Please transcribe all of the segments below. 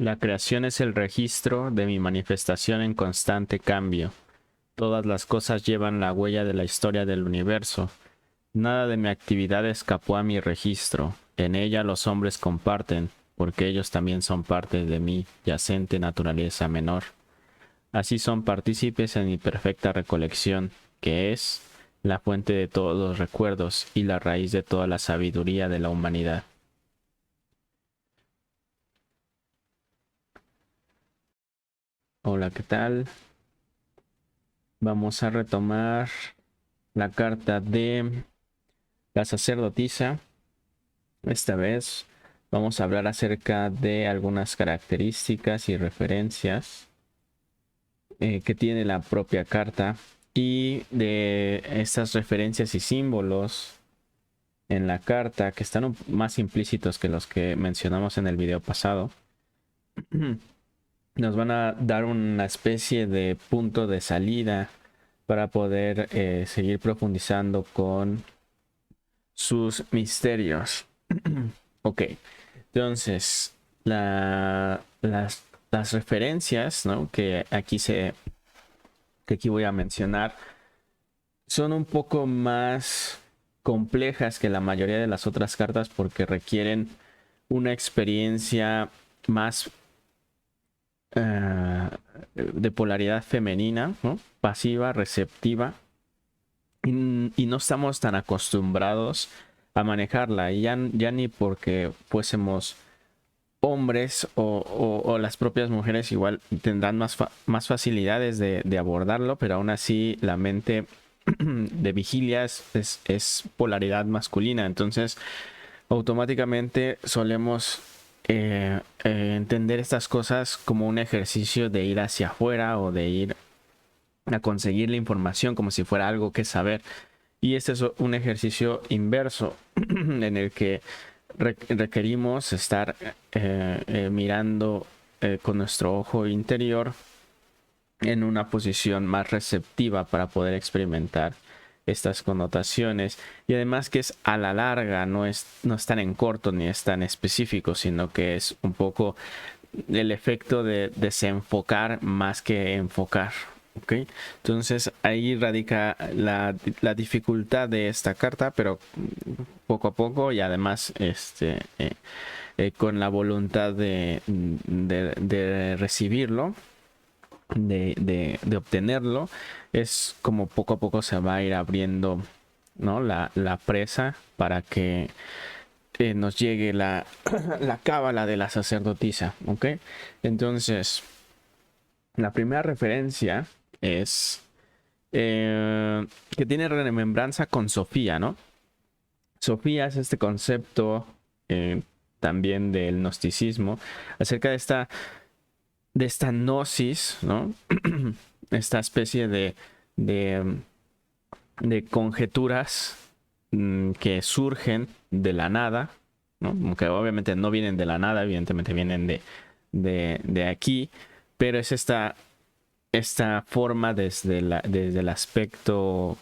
La creación es el registro de mi manifestación en constante cambio. Todas las cosas llevan la huella de la historia del universo. Nada de mi actividad escapó a mi registro. En ella los hombres comparten, porque ellos también son parte de mi yacente naturaleza menor. Así son partícipes en mi perfecta recolección, que es la fuente de todos los recuerdos y la raíz de toda la sabiduría de la humanidad. Hola, ¿qué tal? Vamos a retomar la carta de la sacerdotisa. Esta vez vamos a hablar acerca de algunas características y referencias que tiene la propia carta y de estas referencias y símbolos en la carta que están más implícitos que los que mencionamos en el video pasado. Nos van a dar una especie de punto de salida para poder seguir profundizando con sus misterios. Ok, entonces las referencias, ¿no? Que aquí voy a mencionar son un poco más complejas que la mayoría de las otras cartas porque requieren una experiencia más de polaridad femenina, ¿no? Pasiva, receptiva, y no estamos tan acostumbrados a manejarla, y ya ni porque fuésemos hombres o las propias mujeres igual tendrán más facilidades de abordarlo, pero aún así la mente de vigilia es polaridad masculina, entonces automáticamente solemos entender estas cosas como un ejercicio de ir hacia afuera o de ir a conseguir la información como si fuera algo que saber. Y este es un ejercicio inverso en el que requerimos estar mirando con nuestro ojo interior en una posición más receptiva para poder experimentar estas connotaciones, y además que es a la larga, no es tan en corto ni es tan específico, sino que es un poco el efecto de desenfocar más que enfocar. ¿Ok? Entonces ahí radica la dificultad de esta carta, pero poco a poco, y además con la voluntad de recibirlo, de obtenerlo, es como poco a poco se va a ir abriendo, ¿no? La presa para que nos llegue la cábala de la sacerdotisa. ¿Ok? Entonces, la primera referencia es que tiene remembranza con Sofía, ¿no? Sofía es este concepto también del gnosticismo acerca de esta gnosis, ¿no? Esta especie de, de conjeturas que surgen de la nada, ¿no? Aunque obviamente no vienen de la nada, evidentemente vienen de aquí, pero es esta forma desde el aspecto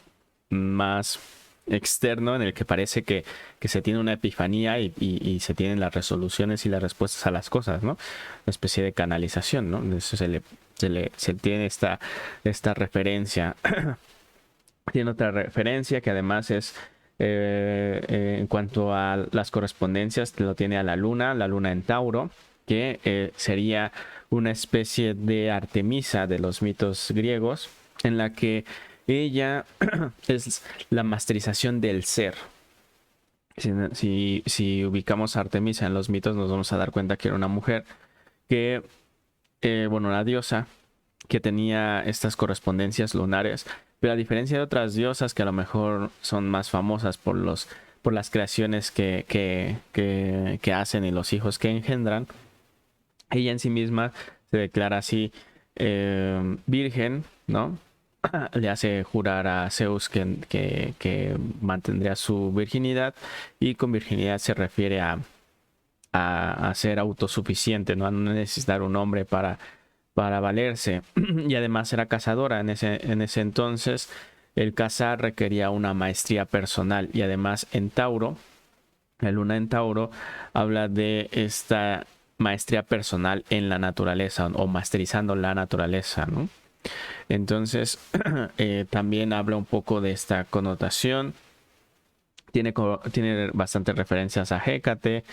más externo en el que parece que se tiene una epifanía y se tienen las resoluciones y las respuestas a las cosas, ¿no? Una especie de canalización, ¿no? Eso se tiene esta referencia. Tiene otra referencia que además es en cuanto a las correspondencias, lo tiene a la luna en Tauro, que sería una especie de Artemisa de los mitos griegos, en la que ella es la masterización del ser. Si ubicamos a Artemisa en los mitos, nos vamos a dar cuenta que era una mujer que, bueno, una diosa que tenía estas correspondencias lunares, pero a diferencia de otras diosas que a lo mejor son más famosas por las creaciones que hacen y los hijos que engendran, ella en sí misma se declara así virgen, ¿no? Le hace jurar a Zeus que mantendría su virginidad, y con virginidad se refiere a ser autosuficiente, ¿no? A no necesitar un hombre para valerse. Y además era cazadora en ese entonces. El cazar requería una maestría personal, y además en Tauro, la luna en Tauro habla de esta maestría personal en la naturaleza o masterizando la naturaleza, ¿no? Entonces, también habla un poco de esta connotación. Tiene bastantes referencias a Hécate,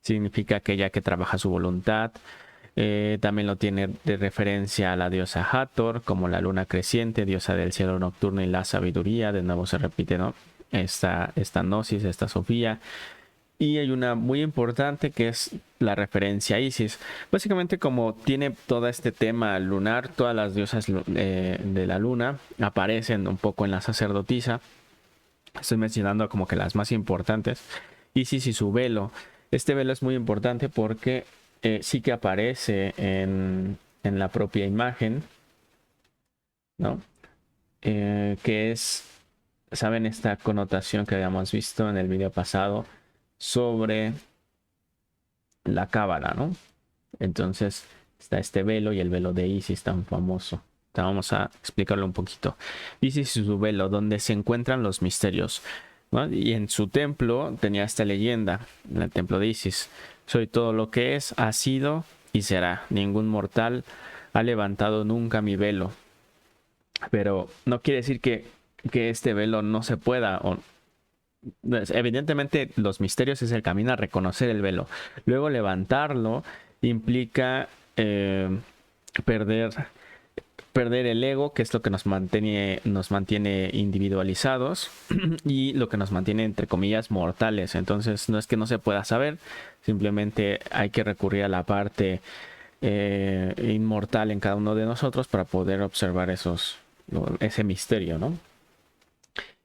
significa aquella que trabaja su voluntad. También lo tiene de referencia a la diosa Hathor, como la luna creciente, diosa del cielo nocturno y la sabiduría. De nuevo se repite, ¿no? Esta gnosis, esta Sofía. Y hay una muy importante que es la referencia a Isis. Básicamente, como tiene todo este tema lunar, todas las diosas de la luna aparecen un poco en la sacerdotisa. Estoy mencionando como que las más importantes. Isis y su velo. Este velo es muy importante porque sí que aparece en la propia imagen, ¿no? Que es, ¿saben? Esta connotación que habíamos visto en el video pasado sobre la cábala, ¿no? Entonces está este velo y el velo de Isis tan famoso. Vamos a explicarlo un poquito. Isis y su velo, donde se encuentran los misterios, ¿no? Y en su templo tenía esta leyenda, en el templo de Isis: soy todo lo que es, ha sido y será. Ningún mortal ha levantado nunca mi velo. Pero no quiere decir que este velo no se pueda. Evidentemente los misterios es el camino a reconocer el velo. Luego levantarlo implica perder el ego, que es lo que nos mantiene individualizados y lo que nos mantiene, entre comillas, mortales. Entonces no es que no se pueda saber, simplemente hay que recurrir a la parte inmortal en cada uno de nosotros para poder observar ese misterio, ¿no?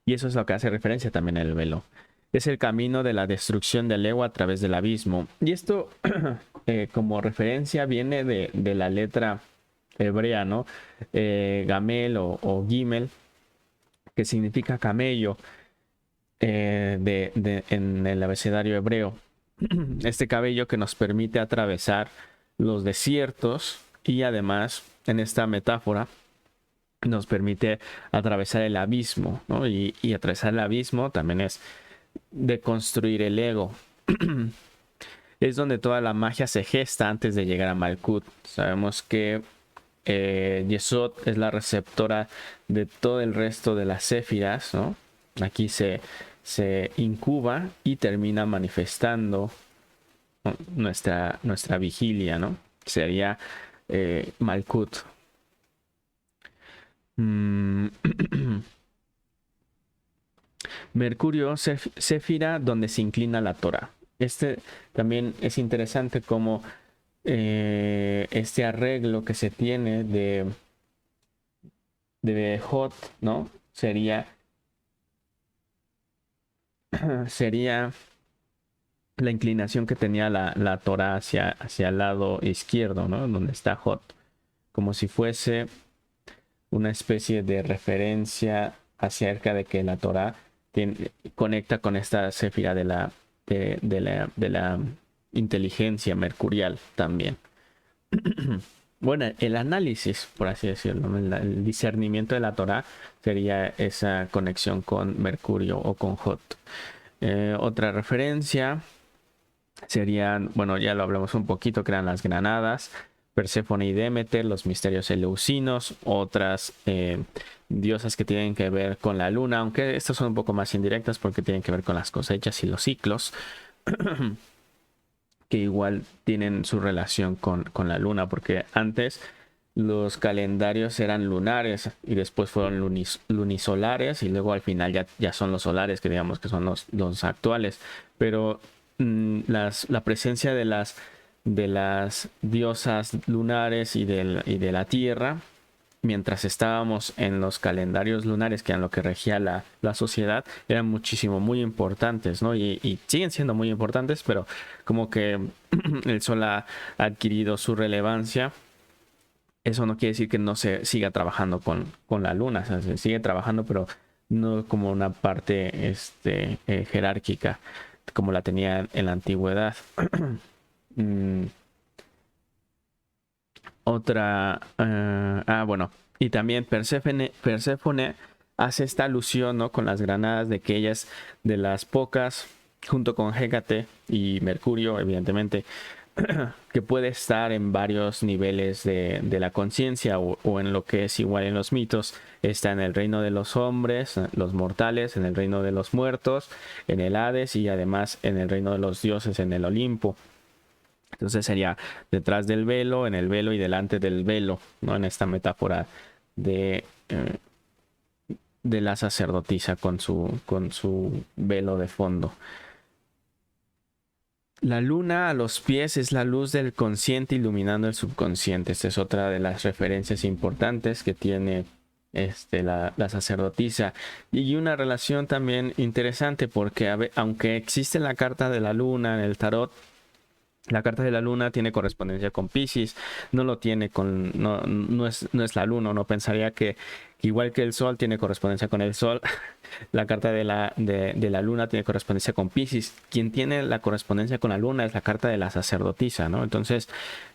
Y eso es lo que hace referencia también el velo. Es el camino de la destrucción del ego a través del abismo. Y esto como referencia viene de la letra hebrea, ¿no? Gamel o Gimel, que significa camello en el abecedario hebreo. Este cabello que nos permite atravesar los desiertos y además, en esta metáfora, nos permite atravesar el abismo, ¿no? Y atravesar el abismo también es deconstruir el ego. Es donde toda la magia se gesta antes de llegar a Malkuth. Sabemos que Yesod es la receptora de todo el resto de las séfiras, ¿no? Aquí se incuba y termina manifestando, ¿no? nuestra vigilia, ¿no? Sería Malkuth. Mercurio, Séfira, donde se inclina la Torah. Este también es interesante como este arreglo que se tiene de Hot, ¿no? Sería la inclinación que tenía la Torah hacia el lado izquierdo, ¿no? Donde está Hot. Como si fuese una especie de referencia acerca de que la Torah conecta con esta séfira de la inteligencia mercurial también. Bueno, el análisis, por así decirlo, ¿no? El discernimiento de la Torah sería esa conexión con Mercurio o con Hot. Otra referencia serían, bueno, ya lo hablamos un poquito, que eran las granadas, Perséfone y Demeter, los misterios eleusinos, otras diosas que tienen que ver con la luna, aunque estas son un poco más indirectas porque tienen que ver con las cosechas y los ciclos, que igual tienen su relación con la luna, porque antes los calendarios eran lunares y después fueron lunisolares y luego al final ya son los solares, que digamos que son los actuales. Pero la presencia de las diosas lunares y de la tierra, mientras estábamos en los calendarios lunares, que eran lo que regía la sociedad, eran muy importantes, ¿no? Y siguen siendo muy importantes, pero como que el sol ha adquirido su relevancia. Eso no quiere decir que no se siga trabajando con la luna, o sea, se sigue trabajando, pero no como una parte jerárquica como la tenía en la antigüedad. Otra, bueno, y también Perséfone hace esta alusión, ¿no? Con las granadas, de que ella es de las pocas, junto con Hécate y Mercurio, evidentemente, que puede estar en varios niveles de la conciencia o en lo que es igual en los mitos. Está en el reino de los hombres, los mortales, en el reino de los muertos, en el Hades y además en el reino de los dioses, en el Olimpo. Entonces sería detrás del velo, en el velo y delante del velo, ¿no? En esta metáfora de la sacerdotisa con su velo de fondo. La luna a los pies es la luz del consciente iluminando el subconsciente. Esta es otra de las referencias importantes que tiene la sacerdotisa. Y una relación también interesante porque aunque existe la carta de la luna en el tarot, la carta de la luna tiene correspondencia con Piscis, no lo tiene con, no es la luna. Uno pensaría que igual que el sol tiene correspondencia con el sol, la carta de la luna tiene correspondencia con Piscis. Quien tiene la correspondencia con la luna es la carta de la sacerdotisa, ¿no? Entonces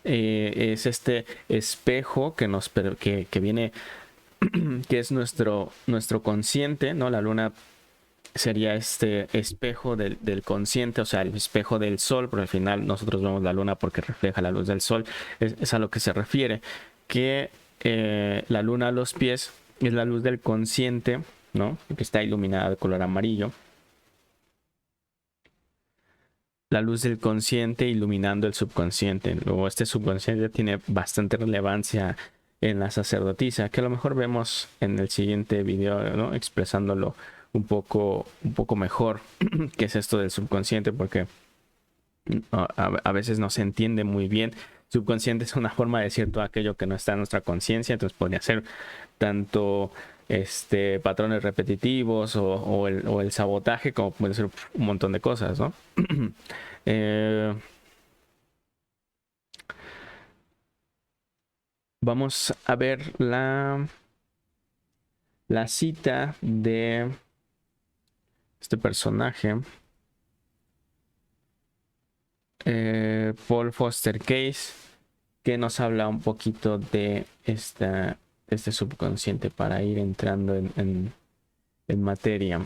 es este espejo que viene, que es nuestro consciente, ¿no? La luna sería este espejo del consciente, o sea, el espejo del sol, pero al final nosotros vemos la luna porque refleja la luz del sol. Es a lo que se refiere, que la luna a los pies es la luz del consciente, ¿no? Que está iluminada de color amarillo. La luz del consciente iluminando el subconsciente. Luego este subconsciente tiene bastante relevancia en la sacerdotisa, que a lo mejor vemos en el siguiente video, ¿no? Expresándolo un poco mejor qué es esto del subconsciente, porque a veces no se entiende muy bien. Subconsciente es una forma de decir todo aquello que no está en nuestra conciencia, entonces podría ser tanto patrones repetitivos o el sabotaje, como puede ser un montón de cosas, ¿no? Vamos a ver la cita de este personaje, Paul Foster Case, que nos habla un poquito de este subconsciente para ir entrando en materia.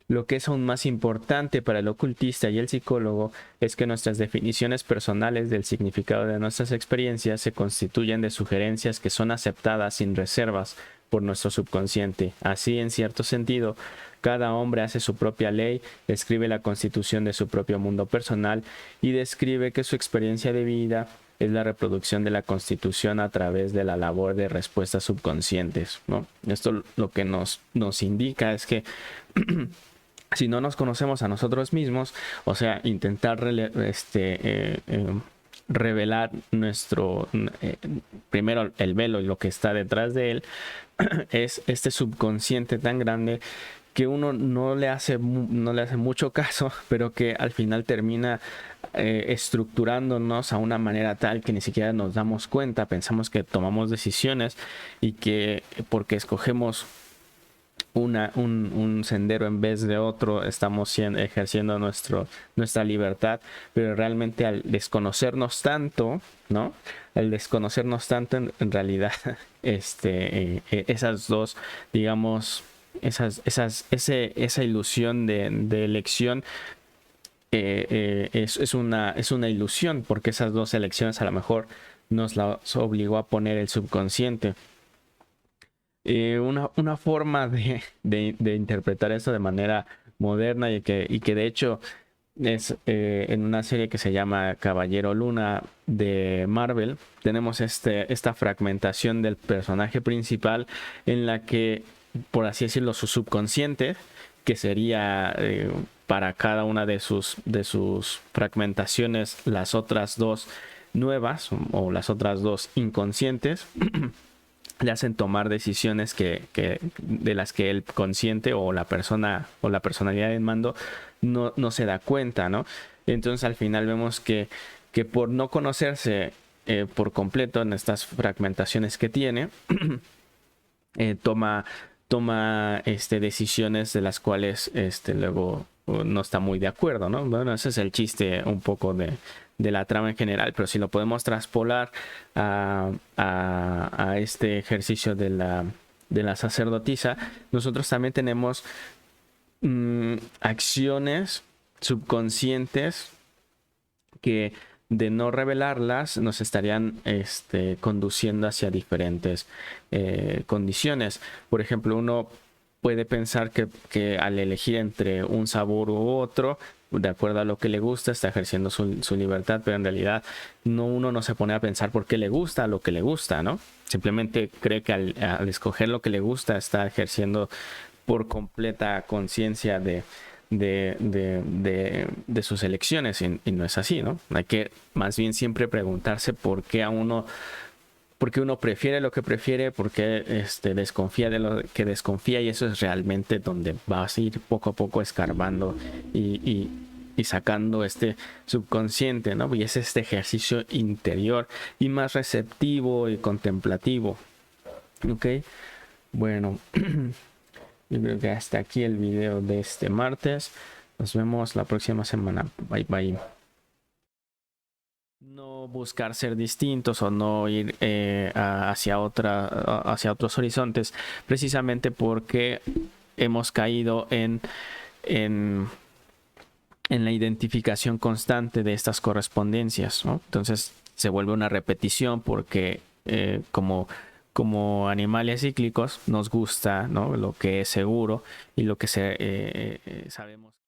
Lo que es aún más importante para el ocultista y el psicólogo es que nuestras definiciones personales del significado de nuestras experiencias se constituyen de sugerencias que son aceptadas sin reservas por nuestro subconsciente. Así, en cierto sentido, cada hombre hace su propia ley, escribe la constitución de su propio mundo personal y describe que su experiencia de vida es la reproducción de la constitución a través de la labor de respuestas subconscientes, ¿no? Esto lo que nos indica es que si no nos conocemos a nosotros mismos, o sea, intentar revelar nuestro, primero el velo y lo que está detrás de él, es este subconsciente tan grande que uno no le hace mucho caso, pero que al final termina estructurándonos a una manera tal que ni siquiera nos damos cuenta. Pensamos que tomamos decisiones y que porque escogemos un sendero en vez de otro estamos ejerciendo nuestra libertad, pero realmente al desconocernos tanto, ¿no? Al desconocernos tanto en realidad esas dos, digamos, esa ilusión de elección es una ilusión, porque esas dos elecciones a lo mejor nos las obligó a poner el subconsciente. Una forma de interpretar esto de manera moderna y que de hecho es en una serie que se llama Caballero Luna de Marvel, tenemos esta fragmentación del personaje principal en la que, por así decirlo, su subconsciente, que sería para cada una de sus fragmentaciones las otras dos nuevas o las otras dos inconscientes, le hacen tomar decisiones de las que el consciente o la persona o la personalidad en mando no se da cuenta, ¿no? Entonces al final vemos que por no conocerse por completo en estas fragmentaciones que tiene, toma decisiones de las cuales luego no está muy de acuerdo, ¿no? Bueno, ese es el chiste un poco de la trama en general, pero si lo podemos traspolar a este ejercicio de la sacerdotisa, nosotros también tenemos acciones subconscientes que de no revelarlas nos estarían conduciendo hacia diferentes condiciones. Por ejemplo, uno puede pensar que al elegir entre un sabor u otro, de acuerdo a lo que le gusta, está ejerciendo su libertad, pero en realidad uno no se pone a pensar por qué le gusta lo que le gusta, ¿no? Simplemente cree que al escoger lo que le gusta está ejerciendo por completa conciencia de sus elecciones y no es así, ¿no? Hay que más bien siempre preguntarse por qué uno prefiere lo que prefiere, por qué desconfía de lo que desconfía, y eso es realmente donde vas a ir poco a poco escarbando y sacando este subconsciente, ¿no? Y es este ejercicio interior y más receptivo y contemplativo. ¿Ok? Bueno, yo creo que hasta aquí el video de este martes. Nos vemos la próxima semana. Bye bye. No buscar ser distintos o no ir hacia otros horizontes, precisamente porque hemos caído en, en la identificación constante de estas correspondencias, ¿no? Entonces se vuelve una repetición porque como animales cíclicos nos gusta, ¿no? Lo que es seguro y lo que sabemos.